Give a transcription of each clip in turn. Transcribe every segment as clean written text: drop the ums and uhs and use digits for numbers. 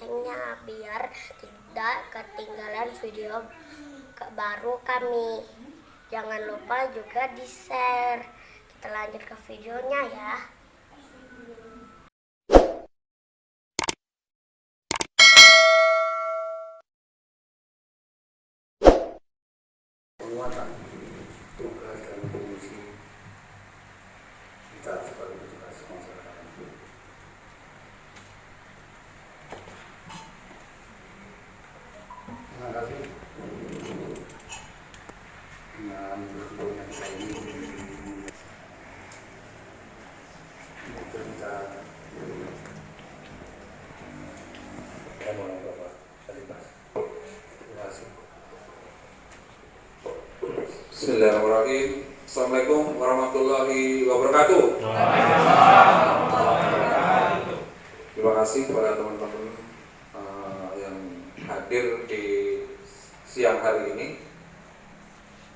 loncengnya biar tidak ketinggalan video baru kami. Jangan lupa juga di-share. Kita lanjut ke videonya ya. Penguatan tugas dan fungsi kita sebagai petugas masyarakat. Terima kasih. Dengan berkumpulnya kita ini berbicara mulai Bapak Alibas. Terima kasih. Bismillahirrahmanirrahim. Assalamualaikum warahmatullahi wabarakatuh. Terima kasih kepada teman-teman yang hadir di siang hari ini.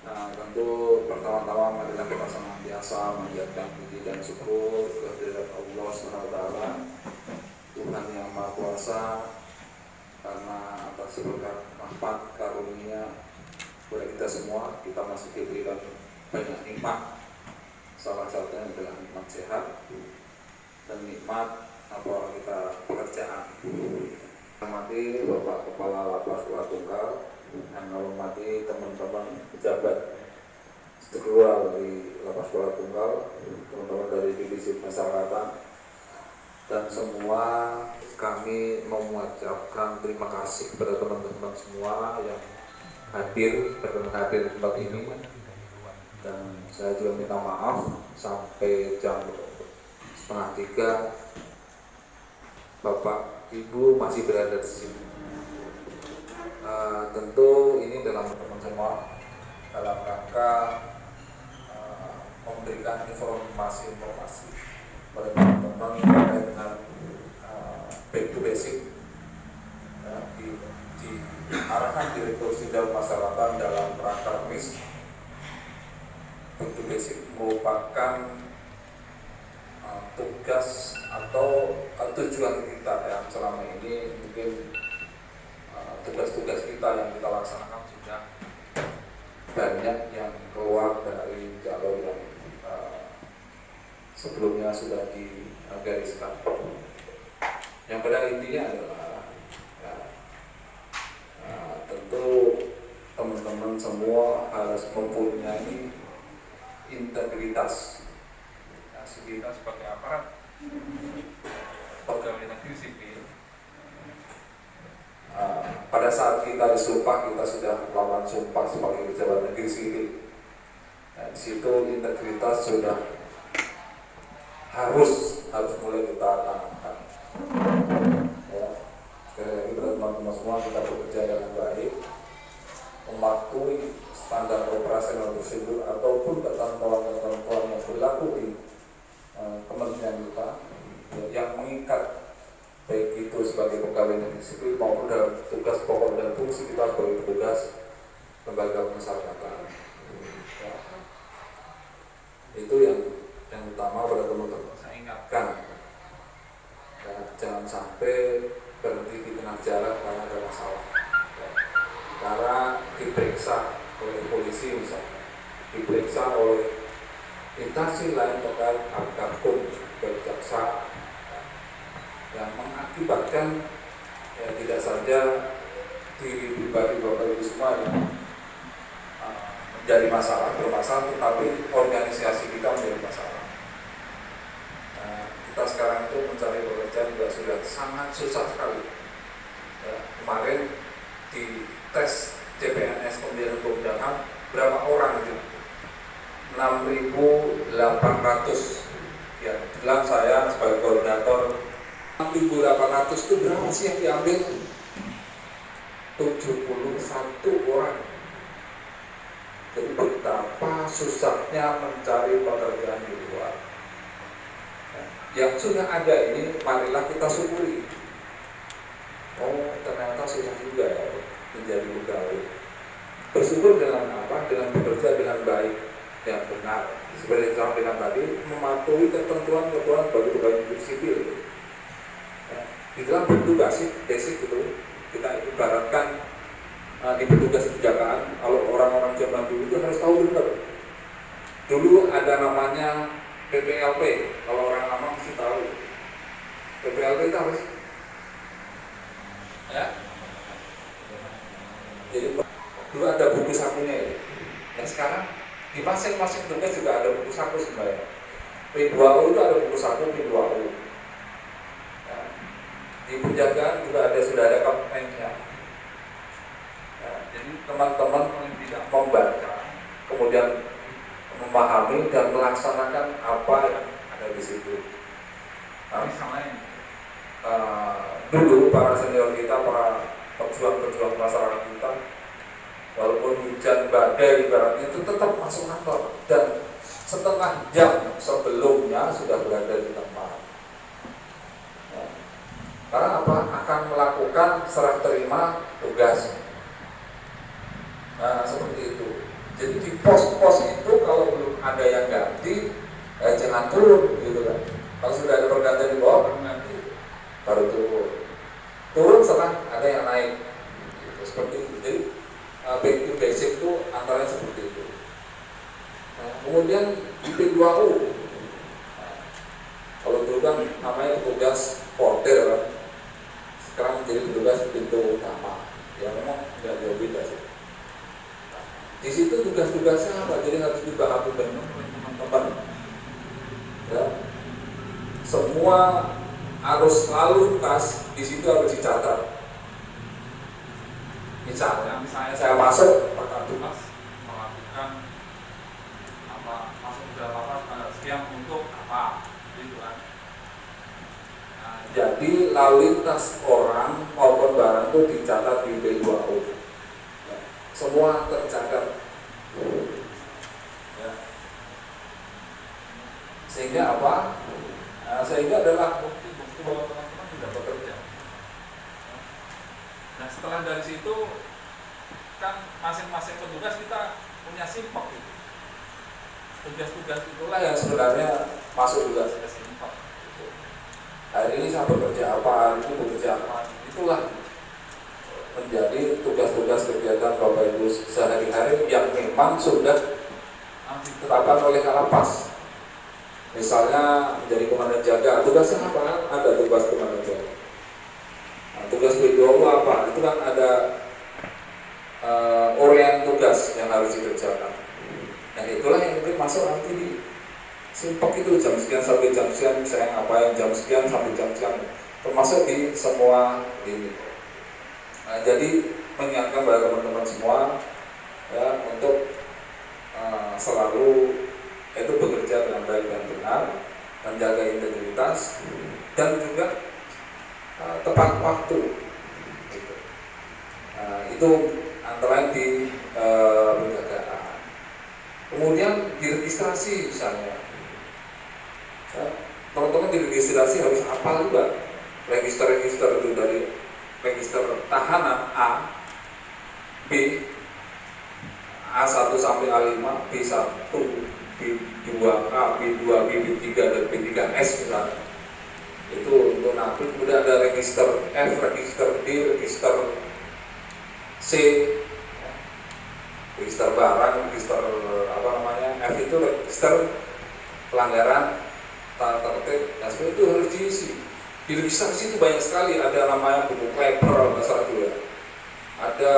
Tentu pertama-tama marilah kita senantiasa menjadikan puji dan syukur kehadirat Allah SWT, Tuhan yang Maha Kuasa, karena atas berkat rahmat karunia kepada kita semua, kita masih diberikan banyak nikmat. Salah satunya adalah nikmat sehat dan nikmat kita pekerjaan. Hormati Bapak Kepala Lapas Suka Tunggal, yang hormati teman-teman pejabat struktural di Lapas Suka Tunggal, teman-teman dari Divisi Pemasyarakatan, dan semua, kami mengucapkan terima kasih kepada teman-teman semua yang hadir di tempat ini, dan saya juga minta maaf sampai jam 2:30 Bapak Ibu masih berada di sini. Tentu ini dalam teman semua dalam rangka memberikan informasi pada teman-teman terkait dengan back to basic di arahan Direktur Jenderal Pemasyarakatan dalam rangka MIS. Back to basic merupakan tugas atau tujuan kita yang selama ini mungkin tugas-tugas kita yang kita laksanakan sudah banyak yang keluar dari jalur yang sebelumnya sudah digariskan. Yang pada intinya adalah tentu teman-teman semua harus mempunyai integritas. Kita sebagai aparat pegawai negeri sipil, pada saat kita disumpah, kita sudah melakukan sumpah sebagai pejabat negeri sipil. Di situ integritas sudah harus mulai kita tanamkan. Ya, sekali lagi teman-teman semua, kita bekerja dengan baik, mematuhi standar operasional prosedur ataupun ketentuan-ketentuan yang berlaku di kementerian kita yang mengikat, baik itu sebagai pegawai negeri sipil maupun dalam tugas pokok dan fungsi kita sebagai petugas lembaga pemasyarakatan. Ya. Itu yang utama pada teman-teman saya ingatkan, ya, jangan sampai berhenti di tengah jalan karena ada masalah. Ya. Karena diperiksa oleh polisi misalnya, diperiksa oleh instansi lain terkait Agakum berjaksa, yang mengakibatkan tidak saja diri pribadi Bapak Ibu semua yang menjadi bermasalah, tetapi organisasi kita menjadi masalah. Kita sekarang itu mencari pekerjaan juga sudah sangat susah sekali. Kemarin di tes CPNS Kementerian Hukum dan HAM berapa orang itu? 6.800. Ya, bilang saya sebagai koordinator, 6.800 itu berapa sih yang diambil? 71 orang. Jadi betapa susahnya mencari pekerjaan di luar. Yang sudah ada ini, marilah kita syukuri. Oh, ternyata susah juga ya menjadi pegawai. Bersyukur dengan apa? Dengan bekerja dengan baik, yang benar. Seperti yang saya sampaikan tadi, mematuhi ketentuan bagi pegawai negeri sipil. di dalam bertugas basic gitu, kita ibaratkan di petugas penjagaan. Kalau orang-orang zaman dulu itu harus tahu benar. Dulu ada namanya PPLP, kalau orang lama mesti tahu. PPLP itu apa sih? Ya. Jadi dulu ada buku sakunya ya. Dan sekarang di masing-masing tugas juga ada buku saku sebenarnya. P2O itu ada buku saku P2O. Ya. Di penjagaan juga sudah ada kaptennya. Ya. Jadi teman-teman yang tidak membaca, kemudian memahami dan melaksanakan apa yang ada di situ. Nah, dulu para senior kita, para pejuang-pejuang masyarakat kita, walaupun hujan badai ibaratnya itu tetap masuk kantor dan setengah jam sebelumnya sudah berada di tempat. Ya. Karena apa? Akan melakukan serah terima tugas. Nah, seperti itu. Jadi di pos-pos itu kalau belum ada yang ganti, jangan turun gitu kan. Kalau sudah ada pergantian di bawah, nanti baru turun. Turun setelah ada yang naik. Gitu, seperti itu. Jadi back to basic itu antaranya seperti itu. Nah, kemudian di P2U, kalau dulu kan namanya petugas porter kan, sekarang menjadi petugas pintu utama. Ya memang tidak jauh beda sih. Di situ tugas-tugasnya apa? Jadi harus dibahas dengan teman-teman. Ya. Semua arus lalu lintas di situ harus dicatat. Misalnya saya masuk pakai tugas melakukan apa, masuk ke lapas sekian untuk apa, gitu kan. Nah, jadi lalu lintas orang maupun barang itu dicatat di P2O. Semua tercatat. Ya. Sehingga apa? Nah, sehingga adalah bukti-bukti bahwa teman-teman sudah bekerja. Nah, setelah dari situ kan masing-masing petugas kita punya simpok gitu. Tugas-tugas itulah yang sebenarnya masuk juga ke simpok. Gitu. Hari ini saya bekerja apa, hari ini bekerja apa, itulah menjadi tugas-tugas kegiatan Bapak Ibu sehari-hari yang memang sudah ditetapkan oleh Kalapas. Misalnya menjadi komandan jaga, tugasnya apa? Ada tugas komandan jaga. Nah, tugas P2O apa? Itu kan ada orient tugas yang harus dikerjakan. Nah, itulah yang mungkin masuk nanti di simpok itu jam sekian sampai jam sekian saya ngapain, jam sekian sampai jam sekian, termasuk di semua ini. Nah, jadi mengingatkan pada teman-teman semua ya untuk selalu itu bekerja dengan baik dan benar, menjaga integritas dan juga tepat waktu. Gitu. Itu antara di penjagaan. Kemudian diregistrasi misalnya, ya, teman-teman diregistrasi harus hafal juga register itu dari register tahanan A, B, A1 sampai A5, B1, B2A, B2, B3 dan B3S misalnya. Itu untuk napi. Kemudian ada register F, register D, register C, register barang, register apa namanya, F itu register pelanggaran tata tertib. Nah, sebenarnya itu harus diisi. Di registrasi itu banyak sekali, ada namanya buku paper, masalah itu ya. Ada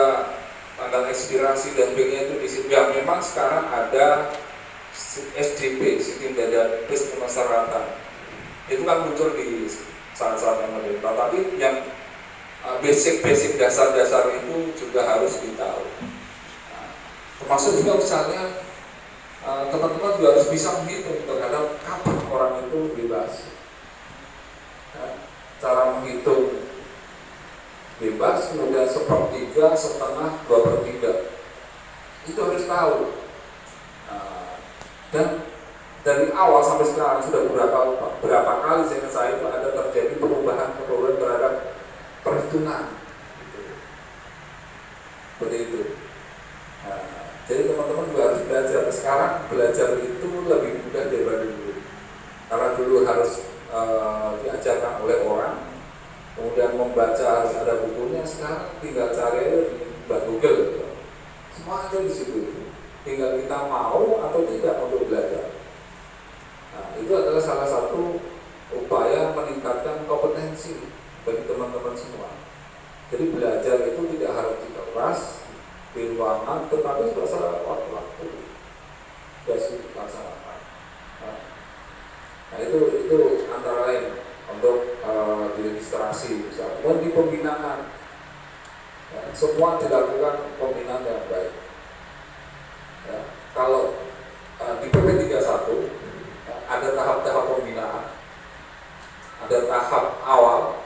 tanggal ekspirasi dan sebagainya itu di situ. Ya memang sekarang ada SDP, sistem database pemasarakatan. Itu kan muncul di saat-saat yang modern. Tapi yang basic dasar-dasar itu juga harus ditahu. Nah, termasuk juga misalnya teman-teman juga harus bisa menghitung terhadap kapan orang itu bebas. Cara menghitung bebas, kemudian 1/3, setengah, 2/3 itu harus tahu. Dan dari awal sampai sekarang sudah berapa kali saya itu ada terjadi perubahan terhadap perhitungan. Seperti itu. Jadi teman-teman juga harus belajar. Sekarang belajar itu lebih mudah daripada dulu. Karena dulu harus diajarkan oleh orang, kemudian membaca harus ada bukunya. Sekarang tinggal cari aja di Google gitu. Semua ada di situ, tinggal kita mau atau tidak untuk belajar. Nah, itu adalah salah satu upaya meningkatkan kompetensi bagi teman-teman semua. Jadi belajar itu tidak harus di kelas, di ruangan, tetapi juga secara waktu-waktu biasa dilaksanakan. Nah itu antara lain untuk di registrasi misalnya, dan di pembinaan. Ya, semua dilakukan pembinaan yang baik. Ya, kalau di PP 31 ada tahap-tahap pembinaan, ada tahap awal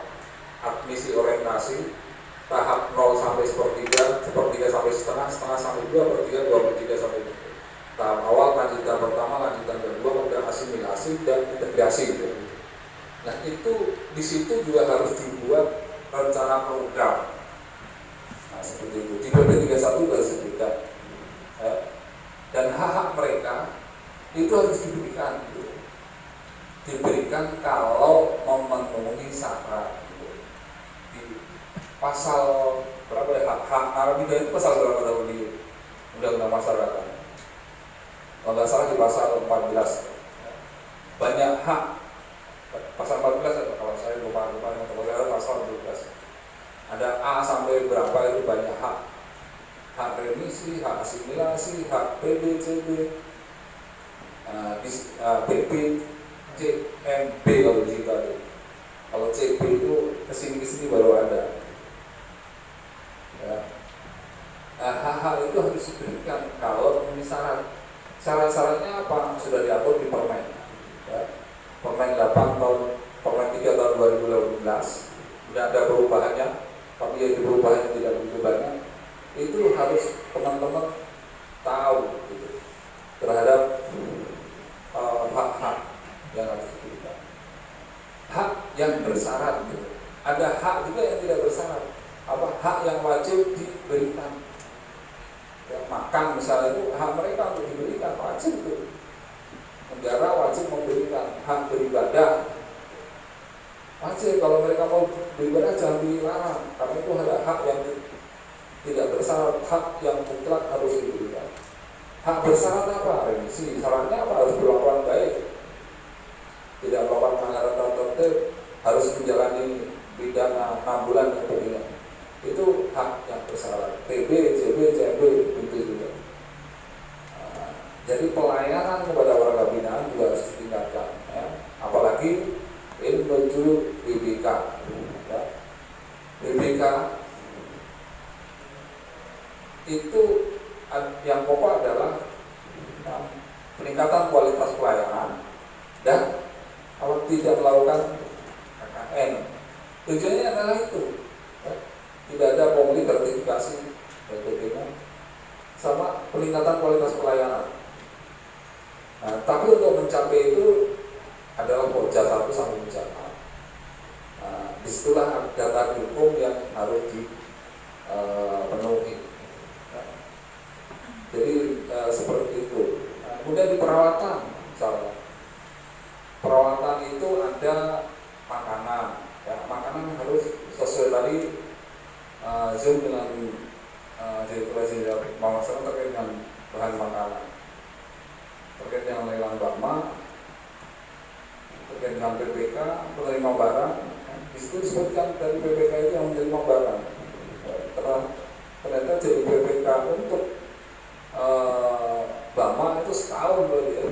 admisi orientasi, tahap 0 sampai sepertiga, sepertiga sampai setengah, setengah sampai 2/3, 2/3 sampai 3. Tahap awal, lanjutan pertama, lanjutan kedua, kemudian asimilasi dan integrasi gitu. Nah itu di situ juga harus dibuat rencana program. Nah seperti itu di PP 31 sudah disebutkan. Ya. Dan hak-hak mereka itu harus diberikan gitu. Diberikan kalau memenuhi syarat gitu. Di pasal berapa ya, hak narapidana itu pasal berapa tahun di Undang-Undang Masyarakat? Kalau nggak salah di pasal 14. Banyak hak, pasal 14 atau kalau saya lupa yang pasal 12. Ada A sampai berapa itu banyak hak. Hak remisi, hak asimilasi, hak PB, CB, PP, CMB kalau di situ ada. Kalau CB itu kesini baru ada. Ya. Nah, hak-hak itu harus diberikan kalau memenuhi syarat. Syarat-syaratnya apa? Sudah diatur di Permen. Ya. Permen 8 tahun, Permen 3 tahun 2018. Tidak ada perubahannya, tapi yang perubahannya tidak begitu banyak. Itu harus teman-teman tahu gitu, terhadap hak-hak yang harus diberikan. Hak yang bersyarat gitu. Ada hak juga yang tidak bersyarat. Apa hak yang wajib diberikan? Ya, makan misalnya itu hak mereka untuk diberikan, wajib itu. Negara wajib memberikan. Hak beribadah wajib, kalau mereka mau beribadah jangan dilarang, karena itu ada hak yang tidak bersyarat, hak yang mutlak harus diberikan. Hak bersyarat apa? Remisi. Syaratnya apa? Harus berlakuan baik, tidak melakukan pelanggaran tata tertib, harus menjalani pidana 6 bulan dan sebagainya. Itu hak yang bersyarat. TB, CB, CMB itu juga. Jadi pelayanan kepada warga binaan juga harus ditingkatkan. Ya. Apalagi menuju BBK. Ya. BBK itu yang pokok adalah peningkatan kualitas pelayanan dan kalau tidak melakukan KKN. Tujuannya adalah itu, ya. Tidak ada pembeli sertifikasi dan sebagainya, sama peningkatan kualitas pelayanan. Nah, tapi untuk mencapai itu adalah pojat 1 sampai pojat 4. Nah, disitulah data hukum yang harus dipenuhi. Jadi seperti itu. Nah, kemudian di perawatan, misalnya perawatan itu ada makanan, ya, makanan harus sesuai tadi Zoom dengan direkturasi pengawasan terkait dengan bahan makanan, terkait dengan lelang bakma, terkait dengan PPK penerima barang. Di situ disebutkan dari PPK itu yang menerima barang. Ternyata jadi PPK untuk Bama itu setahun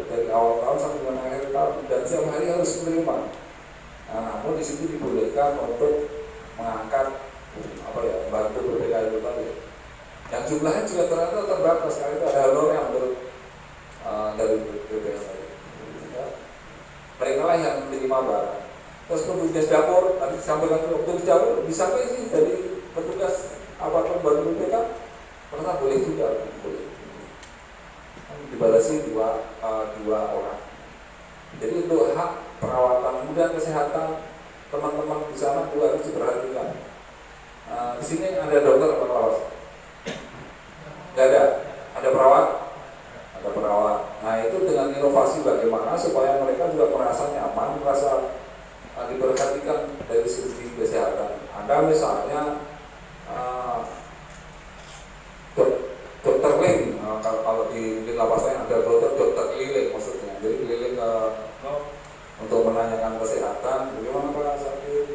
dari awal tahun sampai dengan akhir tahun, dan setiap hari harus menerima. Nah, namun di situ dibolehkan untuk mengangkat bantu PPK itu tadi. Yang jumlahnya juga ternyata terbatas, karena itu ada honor yang dari PPK tadi. Ya. Mereka lah yang menerima barang. Terus petugas dapur, tadi disampaikan petugas dapur bisa nggak sih dari petugas apapun bantu PPK? Ternyata boleh juga, boleh. Dibatasi dua orang. Jadi untuk hak perawatan, kemudian kesehatan teman-teman di sana juga harus diperhatikan. Di sini ada dokter apa perawat? Tidak ada. Ada perawat? Ada perawat. Nah itu dengan inovasi bagaimana supaya mereka juga merasa nyaman, merasa diperhatikan dari segi kesehatan. menanyakan kesehatan, bagaimana Pak sakit,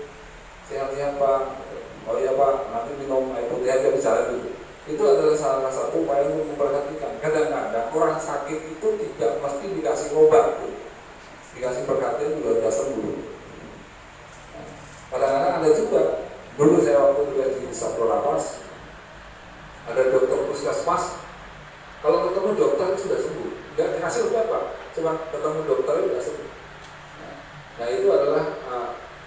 sehat-sehat Pak, oh iya Pak, nanti minum air putih aja misalnya gitu. Itu adalah salah satu upaya untuk memperhatikan. Kadang-kadang orang sakit itu tidak mesti dikasih obat, dikasih perhatian juga sudah sembuh. Nah, kadang-kadang ada juga, dulu saya waktu juga di Satpol Lapas, ada dokter puskesmas, kalau ketemu dokter sudah sembuh, nggak dikasih obat Pak, cuma ketemu dokter sudah sembuh. Nah itu adalah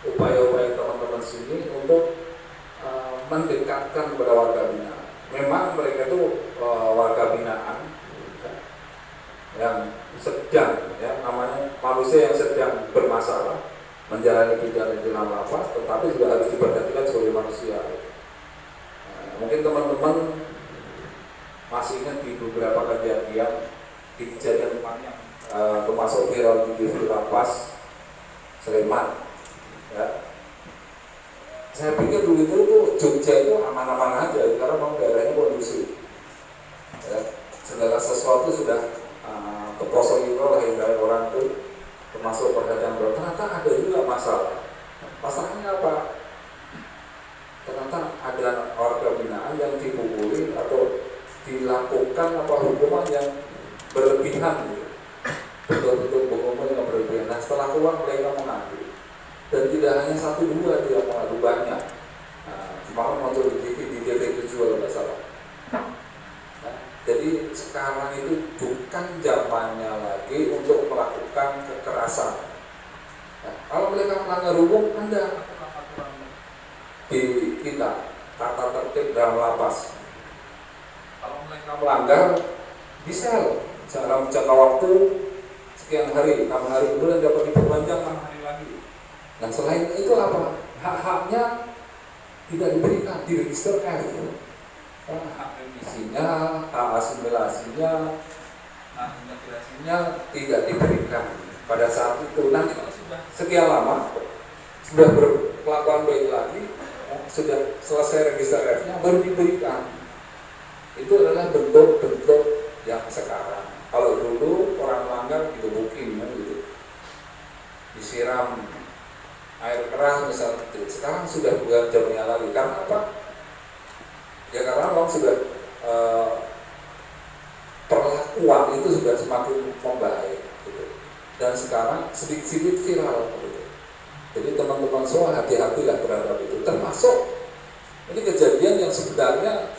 upaya-upaya teman-teman sini untuk mendekatkan kepada warga binaan. Memang mereka itu warga binaan yang sedang, ya, namanya manusia yang sedang bermasalah, menjalani pidana di dalam lapas, tetapi juga harus diperhatikan sebagai manusia. Mungkin teman-teman masih ingat di beberapa kejadian, di kejadian yang termasuk viral di lapas Sleman, ya. Saya pikir dulu itu Jogja itu aman-aman aja, karena memang daerahnya kondusif, ya. Segala sesuatu sudah terkosong itu oleh orang itu, termasuk perhatian berat. Ternyata ada juga masalah. Masalahnya apa? Ternyata ada warga binaan yang dipukuli atau dilakukan hukuman yang berlebihan, gitu. Betul-betul hukuman yang berlebihan. Nah setelah keluar mereka mengaku, dan tidak hanya 1-2 dia mengaku, banyak. Semalam muncul di TV 7 kalau nggak salah. Jadi sekarang itu bukan zamannya lagi untuk melakukan kekerasan. Kalau mereka melanggar hukum, Anda di kita tata tertib dalam lapas. Kalau mereka melanggar, bisa dalam jangka waktu sekian hari, 6 hari, kemudian dapat diperpanjang 6 hari lagi. Dan selain itu apa? Hak-haknya tidak diberikan, diregister F. Hak remisinya, hak asimilasinya, hak integrasinya tidak diberikan pada saat itu. Nanti kalau sudah sekian lama, sudah berkelakuan baik lagi, sudah selesai register F-nya, baru diberikan. Itu adalah bentuk-bentuk yang sekarang. Kalau dulu orang melanggar digebukin, gitu, disiram air keras misalnya, sekarang sudah bukan zamannya lagi. Karena apa? Ya karena orang sudah perlakuan itu sudah semakin membaik, gitu. Dan sekarang sedikit-sedikit viral, gitu. Jadi teman-teman semua hati-hatilah terhadap itu. Termasuk ini kejadian yang sebenarnya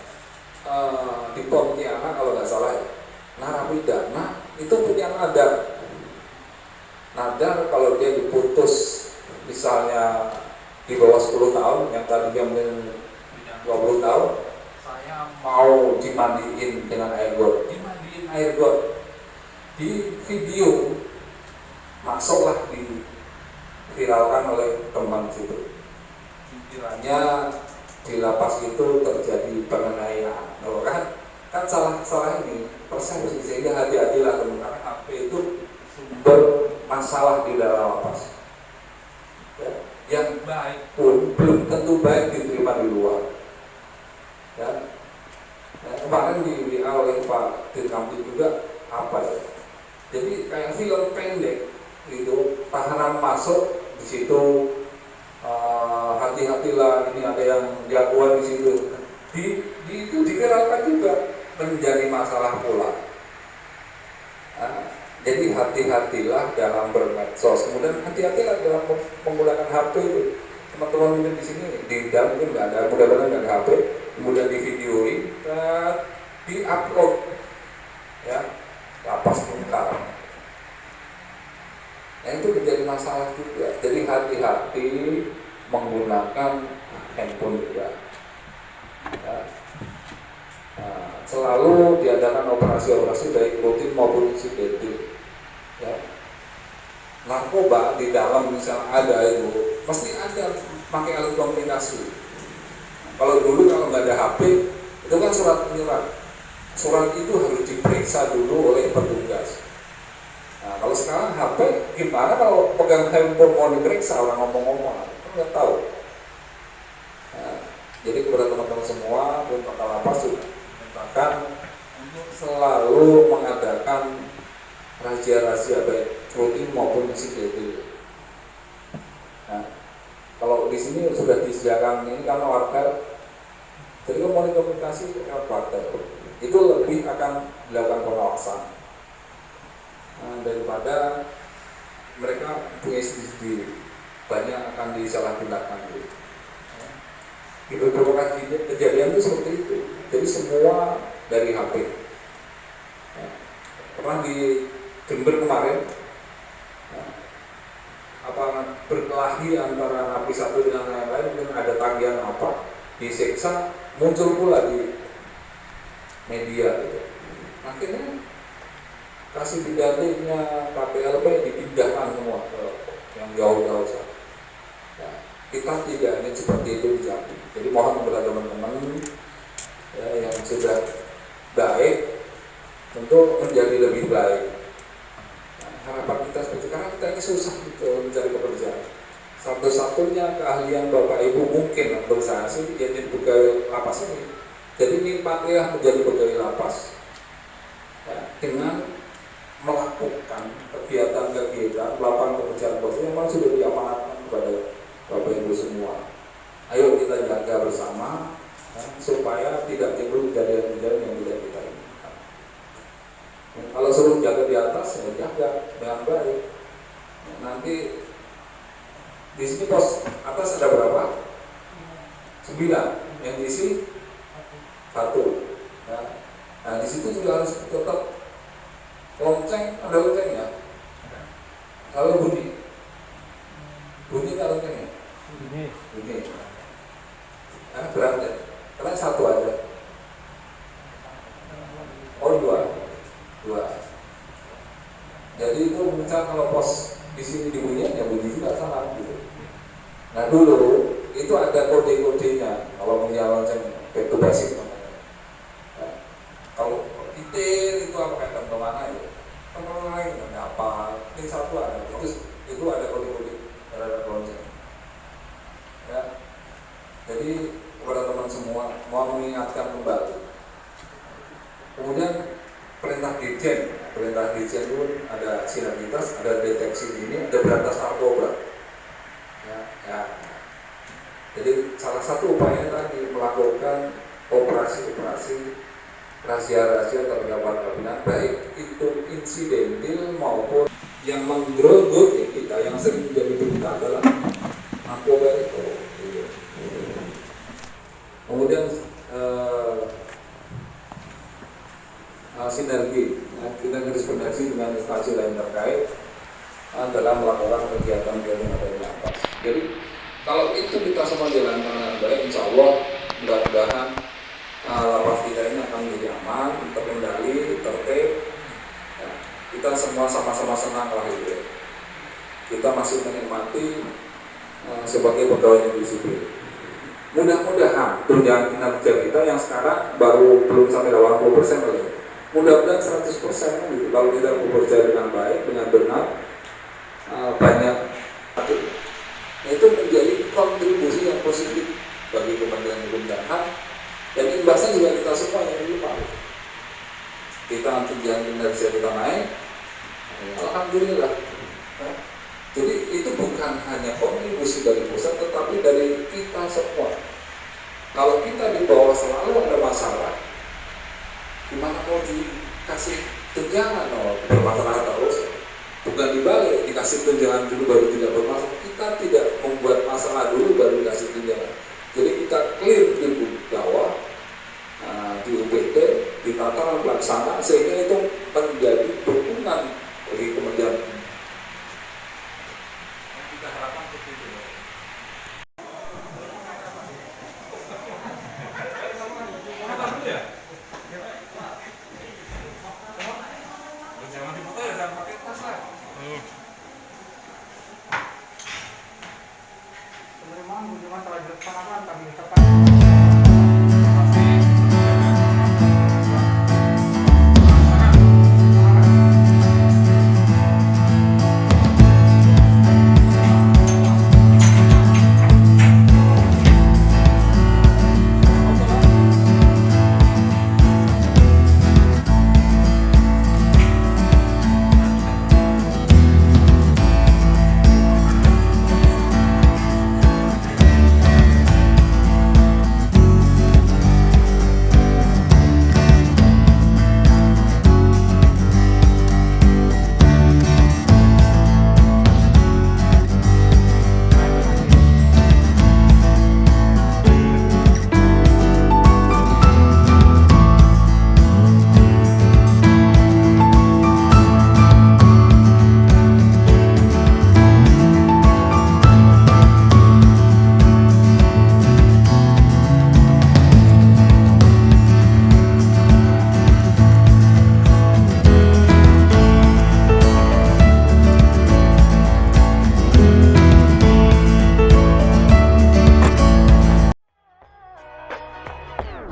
di Pontianak kalau nggak salah ya, narapidana itu punya nadar. Nadar kalau dia diputus misalnya di bawah 10 tahun, yang tadinya mungkin 20 tahun, saya mau dimandiin dengan air got, dimandiin air got, di video, masuklah viralkan oleh teman situ. Pikirannya di lapas itu terjadi penganiayaan, kan salah ini persepsi, sehingga hati-hatilah teman, karena HP itu sumber masalah di dalam lapas. Ya, yang baik pun belum tentu baik diterima di luar. Ya. Nah, kemarin di WA oleh Pak Dirkamti juga apa ya? Jadi kayak film pendek itu, tahanan masuk di situ, hati-hatilah ini ada yang jagoan di situ. Itu diviralkan juga menjadi masalah pula. Jadi hati-hatilah dalam bermedsos, kemudian hati-hatilah dalam menggunakan HP itu. Teman-teman mungkin di sini di dalam mungkin nggak ada, mudah-mudahan nggak ada HP, kemudian divideoin, diupload, ya, lapas tungkal. Nah itu menjadi masalah juga. Jadi hati-hati menggunakan handphone juga. Ya. Selalu diadakan operasi-operasi baik rutin maupun insidentil. Ya. Narkoba di dalam misalnya ada itu, pasti ada pakai alat komunikasi. Kalau dulu kalau nggak ada HP, itu kan surat menyurat. Surat itu harus diperiksa dulu oleh petugas. Nah, kalau sekarang HP, gimana kalau pegang handphone mau diperiksa orang ngomong-ngomong, kan nggak tahu. Nah, jadi kepada teman-teman semua, dan Pak Lapas juga mintakan untuk selalu mengadakan rahasia-rahasia baik rutin maupun insidentil. Nah, kalau di sini sudah disediakan ini karena warga, jadi komunikasi dengan warga itu lebih akan dilakukan pengawasan daripada mereka punya sendiri, banyak akan disalahgunakan gitu. Di beberapa kejadian itu seperti itu. Jadi semua dari HP. Pernah di Jember kemarin, berkelahi antara napi satu dengan yang lain, mungkin ada tagihan apa, disiksa, muncul pula di media gitu. Akhirnya kasih digantinya KPLP dipindahkan semua ke yang jauh-jauh sana. Nah, kita tidak ingin seperti itu di Jambi. Jadi mohon kepada teman-teman ya, yang sudah baik untuk menjadi lebih baik. Nah, harapan kita seperti itu, karena kita ini susah gitu mencari pekerjaan. Satu-satunya keahlian Bapak Ibu mungkin berusaha sih jadi pegawai lapas ini. Jadi nikmatilah menjadi pegawai lapas ya, dengan melakukan kegiatan-kegiatan melakukan pekerjaan yang memang sudah diamanatkan kepada Bapak Ibu semua. Ayo kita jaga bersama ya, supaya tidak timbul kejadian-kejadian yang tidak kita inginkan. Kalau suruh jaga di atas, ya jaga dengan baik. Ya, nanti di sini pos atas ada berapa? 9. Yang diisi 1. Ya. Nah di situ juga harus tetap lonceng, ada lonceng ya? Kalau bunyi tak loncengnya? Bunyi. Nah, berat ya? Karena 1 aja. Oh 2. Jadi itu misal kalau pos di sini dibunyikan ya bunyi juga sama gitu. Nah dulu itu ada kode-kodenya kalau punya lonceng back to basic namanya. Nah, kalau detail itu apa kata kemana ya? Kemana ini apa? Ini 1 ada, itu ada kode-kode terhadap lonceng. Ya, jadi kepada teman semua mau mengingatkan kembali. Kemudian perintah dirjen itu ada sinergitas, ada deteksi dini, ada berantas narkoba. Ya. Jadi salah satu upaya tadi melakukan operasi-operasi rahasia-rahasia terhadap warga binaan, baik itu insidentil maupun yang menggerogoti kita yang sering menjadi berita adalah narkoba itu. Kemudian sinergi, kita harus koordinasi dengan instansi lain terkait dalam melakukan kegiatan-kegiatan ada di lapas. Jadi kalau itu kita semua jalankan dengan baik, insya Allah mudah-mudahan lapas kita ini akan menjadi aman, terkendali, tertib. Ya, kita semua sama-sama senang lah gitu. Kita masih menikmati sebagai pegawai negeri sipil. Mudah-mudahan tunjangan kinerja kita yang sekarang baru belum sampai 80% kali. Mudah-mudahan 100% gitu. Kalau kita bekerja dengan baik, dengan benar, banyak itu menjadi kontribusi yang positif bagi Kementerian Hukum dan HAM, dan imbasnya juga kita semua yang lupa. Kita tunjangan kinerja kita naik, alhamdulillah. Jadi itu bukan hanya kontribusi dari pusat, tetapi dari kita semua. Kalau kita di bawah selalu ada masalah, gimana mau dikasih tunjangan? Bermasalah terus. Bukan dibalik, dikasih tunjangan dulu baru tidak bermasalah. Kita tidak membuat masalah dulu baru dikasih tunjangan. Jadi kita clear di bawah, di UPT, di tataran pelaksana, sehingga itu menjadi dukungan bagi Kementerian. Kita harapkan seperti itu. Jangan dipoto ya, jangan pakai tas lah. Memang cuma telah dilaksanakan kami tepat.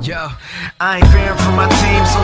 Yo, I ain't fearing for my team, so